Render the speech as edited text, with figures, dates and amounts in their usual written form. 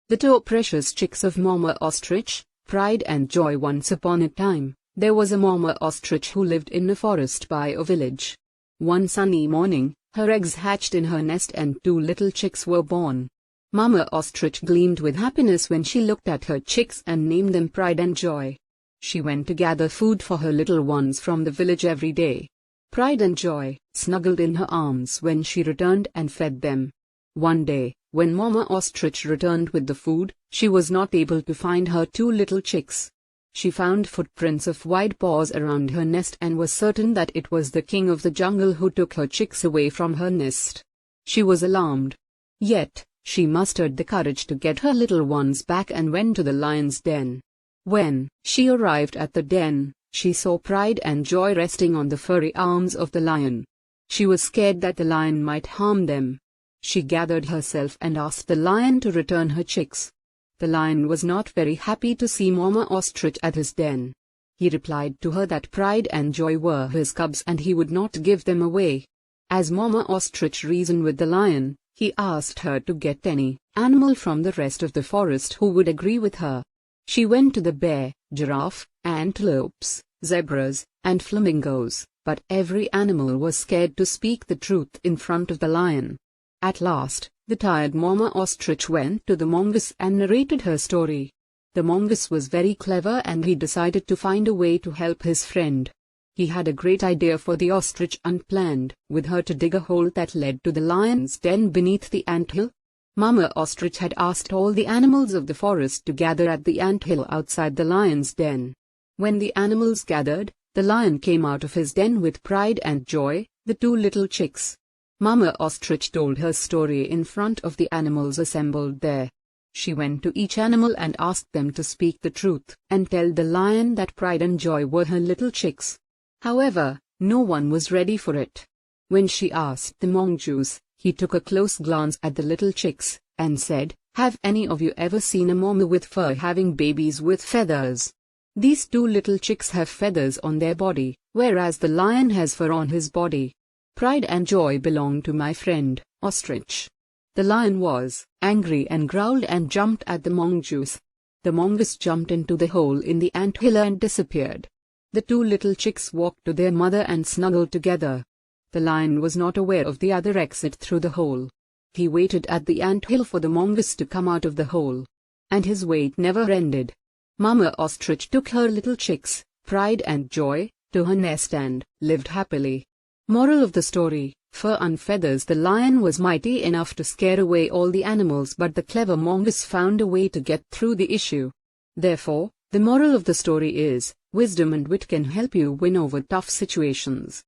The two precious chicks of Mama Ostrich, Pride and Joy. Once upon a time, there was a Mama Ostrich who lived in a forest by a village. One sunny morning, her eggs hatched in her nest and two little chicks were born. Mama Ostrich gleamed with happiness when she looked at her chicks and named them Pride and Joy. She went to gather food for her little ones from the village every day. Pride and Joy snuggled in her arms when she returned and fed them. One day, when Mama Ostrich returned with the food, she was not able to find her two little chicks. She found footprints of white paws around her nest and was certain that it was the king of the jungle who took her chicks away from her nest. She was alarmed. Yet, she mustered the courage to get her little ones back and went to the lion's den. When she arrived at the den, she saw Pride and Joy resting on the furry arms of the lion. She was scared that the lion might harm them. She gathered herself and asked the lion to return her chicks. The lion was not very happy to see Mama Ostrich at his den. He replied to her that Pride and Joy were his cubs and he would not give them away. As Mama Ostrich reasoned with the lion, he asked her to get any animal from the rest of the forest who would agree with her. She went to the bear, giraffe, antelopes, zebras, and flamingos, but every animal was scared to speak the truth in front of the lion. At last, the tired Mama Ostrich went to the mongoose and narrated her story. The mongoose was very clever and he decided to find a way to help his friend. He had a great idea for the ostrich and planned with her to dig a hole that led to the lion's den beneath the anthill. Mama Ostrich had asked all the animals of the forest to gather at the anthill outside the lion's den. When the animals gathered, the lion came out of his den with Pride and Joy, the two little chicks. Mama Ostrich told her story in front of the animals assembled there. She went to each animal and asked them to speak the truth and tell the lion that Pride and Joy were her little chicks. However, no one was ready for it. When she asked the mongoose, he took a close glance at the little chicks and said, "Have any of you ever seen a mama with fur having babies with feathers? These two little chicks have feathers on their body, whereas the lion has fur on his body. Pride and Joy belong to my friend, Ostrich." The lion was angry and growled and jumped at the mongoose. The mongoose jumped into the hole in the anthill and disappeared. The two little chicks walked to their mother and snuggled together. The lion was not aware of the other exit through the hole. He waited at the anthill for the mongoose to come out of the hole. And his wait never ended. Mama Ostrich took her little chicks, Pride and Joy, to her nest and lived happily. Moral of the story: fur and feathers. The lion was mighty enough to scare away all the animals, but the clever mongoose found a way to get through the issue. Therefore, the moral of the story is, wisdom and wit can help you win over tough situations.